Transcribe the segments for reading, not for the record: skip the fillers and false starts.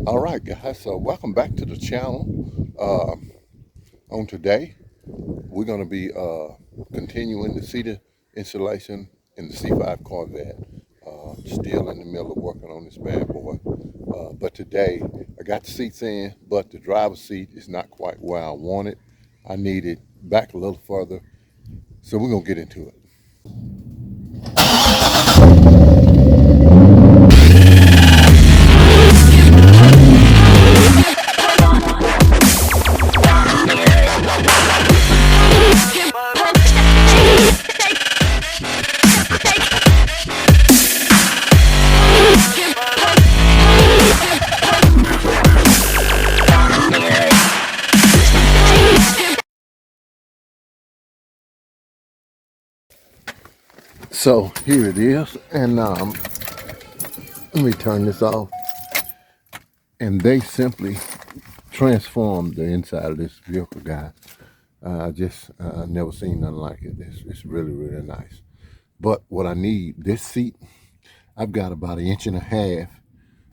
All right, guys. So welcome back to the channel. On today, we're going to be continuing the seater installation in the C5 Corvette. Still in the middle of working on this bad boy. But today, I got the seats in, but the driver's seat is not quite where I want it. I need it back a little further. So we're going to get into it. So here it is. And let me turn this off. And they simply transformed the inside of this vehicle, guys. I just never seen nothing like it. It's really, really nice. But what I need, this seat, I've got about 1.5 inches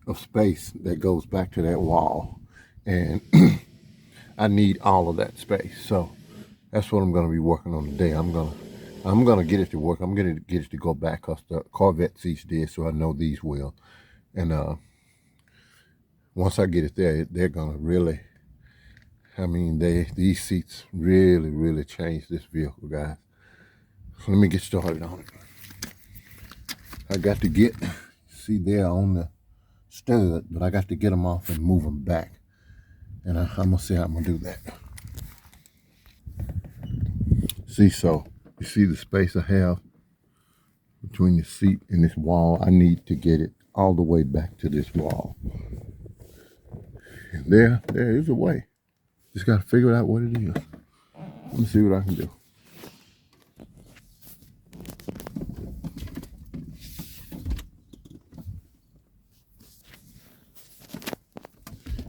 of space that goes back to that wall. And I need all of that space. So that's what I'm gonna be working on today. I'm gonna get it to work. I'm gonna get it to go back because the Corvette seats did, so I know these will. And once I get it there, they're gonna really, these seats really, really change this vehicle, guys. So let me get started on it. I got to get, see they're on the stud, but I got to get them off and move them back. And I'm gonna see how I'm gonna do that. See, so you see the space I have between the seat and this wall. I need to get it all the way back to this wall. And there is a way. Just gotta figure out what it is. Let me see what I can do.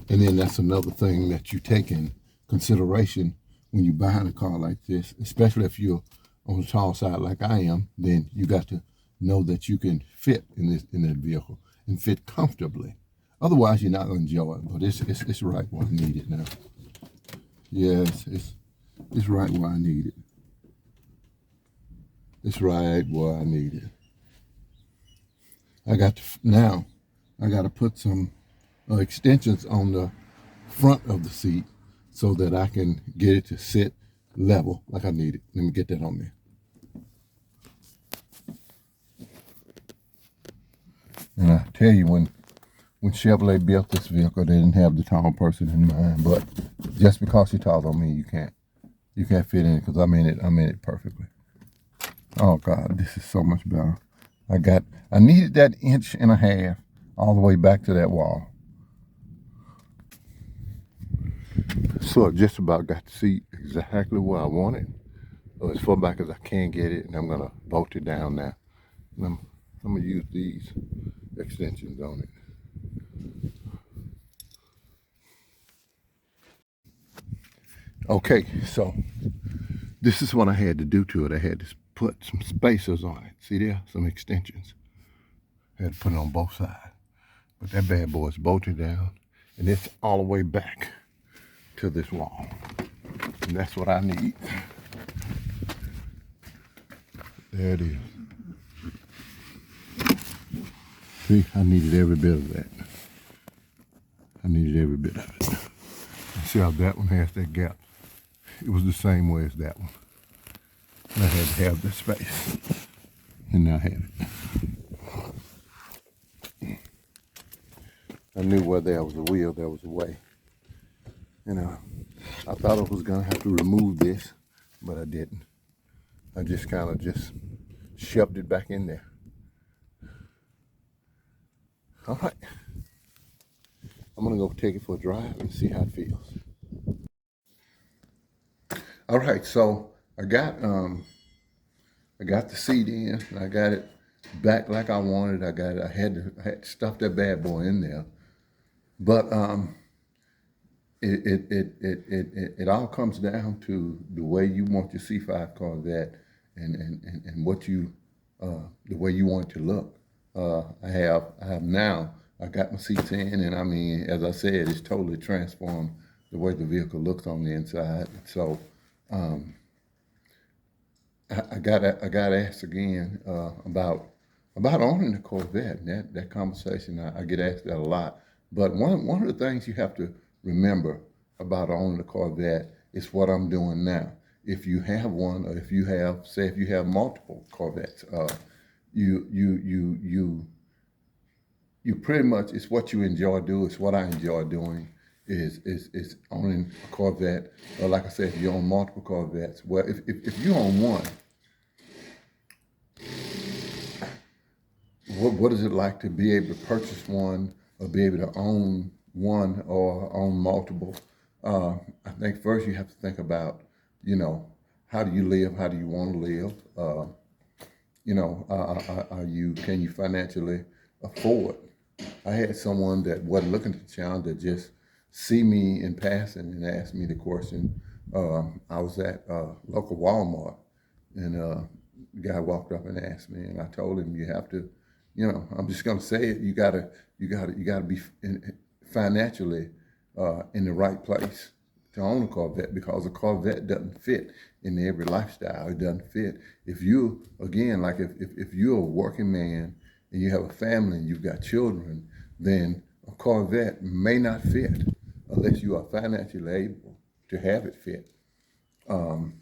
And then that's another thing that you take in consideration when you're buying a car like this, especially if you're on the tall side like I am, then you got to know that you can fit in that vehicle and fit comfortably. Otherwise, you're not going to enjoy it. But it's right where I need it now. Yes, it's right where I need it. It's right where I need it. I got to put some extensions on the front of the seat so that I can get it to sit level like I need it. Let me get that on there. And I tell you, when Chevrolet built this vehicle, they didn't have the tall person in mind. But just because you're tall don't mean you can't fit in it, because I'm in it perfectly. Oh God, this is so much better. I needed that 1.5 inches all the way back to that wall. So I just about got the seat exactly where I want it, or as far back as I can get it, and I'm gonna bolt it down now. And I'm gonna use these extensions on it. Okay, so this is what I had to do to it. I had to put some spacers on it. See there, some extensions. I had to put it on both sides. But that bad boy is bolted down, and it's all the way back to this wall. And that's what I need. There it is. See, I needed every bit of that. I needed every bit of it. See how that one has that gap? It was the same way as that one. And I had to have the space. And now I had it. I knew where there was a wheel, there was a way. And I thought I was gonna have to remove this, but I didn't. I just kind of shoved it back in there. All right. I'm gonna go take it for a drive and see how it feels. All right, so I got the seat in, and I got it back like I wanted. I had to stuff that bad boy in there, but it all comes down to the way you want your C5 Corvette and what you the way you want it to look. I have now I got my seats in, and I mean, as I said, it's totally transformed the way the vehicle looks on the inside. So I got asked again about owning a Corvette. And that conversation, I get asked that a lot. But one of the things you have to remember about owning a Corvette is what I'm doing now. If you have one, or if you have multiple Corvettes, you pretty much, it's what you enjoy doing. It's what I enjoy doing. Is owning a Corvette, or like I said, if you own multiple Corvettes. Well, if you own one, what is it like to be able to purchase one, or be able to own one, or own multiple? I think first you have to think about, how do you live? How do you want to live? Can you financially afford? I had someone that wasn't looking at the challenge, that just see me in passing and ask me the question. I was at local Walmart, and the guy walked up and asked me, and I told him, you have to, I'm just gonna say it, you gotta be financially in the right place to own a Corvette, because a Corvette doesn't fit in every lifestyle. It doesn't fit. If you, again, like if you're a working man and you have a family and you've got children, then a Corvette may not fit unless you are financially able to have it fit. And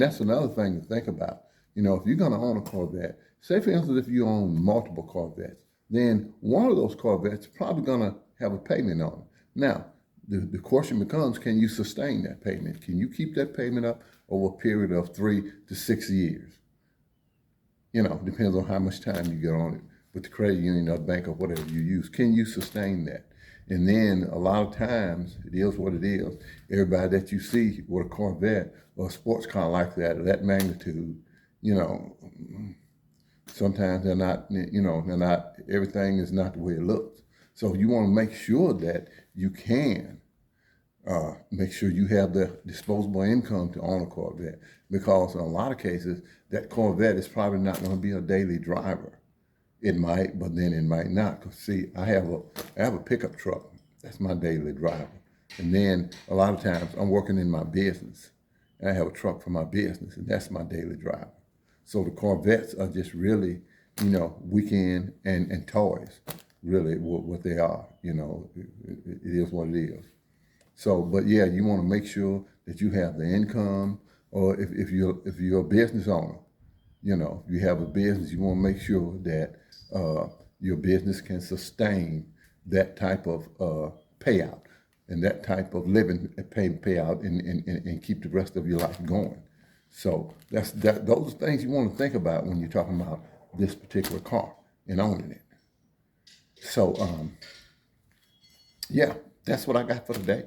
that's another thing to think about. If you're gonna own a Corvette, say for instance, if you own multiple Corvettes, then one of those Corvettes is probably gonna have a payment on it. Now, the question becomes, can you sustain that payment? Can you keep that payment up over a period of 3 to 6 years? Depends on how much time you get on it with the credit union or bank or whatever you use. Can you sustain that? And then a lot of times, it is what it is. Everybody that you see with a Corvette or a sports car like that, of that magnitude, sometimes they're not, everything is not the way it looks. So you want to make sure that you can make sure you have the disposable income to own a Corvette, because in a lot of cases, that Corvette is probably not going to be a daily driver. It might, but then it might not. Cause see, I have a pickup truck. That's my daily driver. And then a lot of times I'm working in my business, and I have a truck for my business, and that's my daily driver. So the Corvettes are just really, weekend and toys, really what they are. It is what it is. So, but yeah, you want to make sure that you have the income, or if you're a business owner, if you have a business, you want to make sure that your business can sustain that type of payout and that type of living payout and keep the rest of your life going. So those are things you want to think about when you're talking about this particular car and owning it. So yeah, that's what I got for today.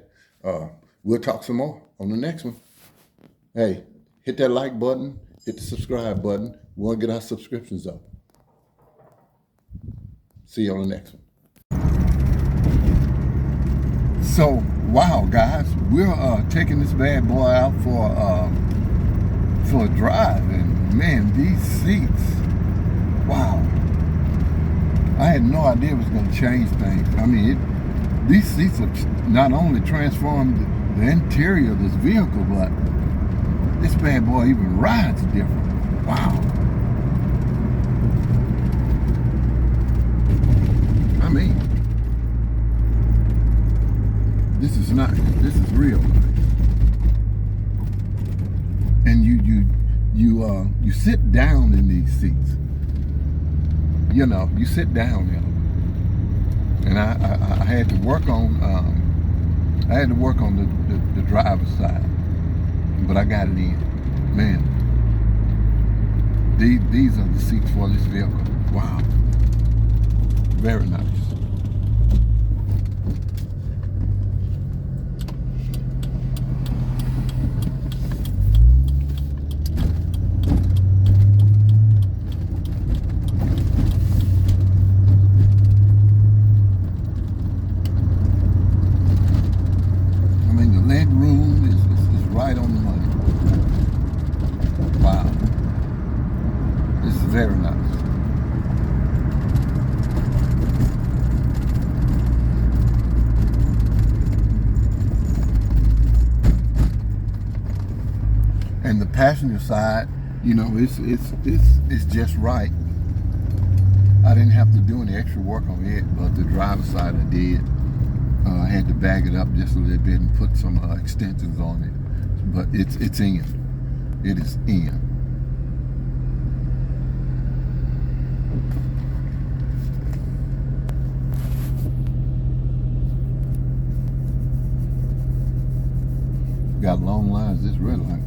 We'll talk some more on the next one. Hey, hit that like button, hit the subscribe button. We want to get our subscriptions up. See you on the next one. So, wow, guys, we're taking this bad boy out for a drive, and man, these seats, wow. I had no idea it was going to change things. I mean, these seats have not only transformed the interior of this vehicle, but this bad boy even rides different. Wow. I mean, this is nice. This is real nice. And you sit down in these seats. You sit down in them. And I had to work on the driver's side, but I got it in. Man, these are the seats for this vehicle. Wow, very nice. Right on the money. Wow. This is very nice. passenger side, you know, it's just right. I didn't have to do any extra work on it, but the driver's side I did. I had to bag it up just a little bit and put some extensions on it, but it's in. It is in. Got long lines this red light.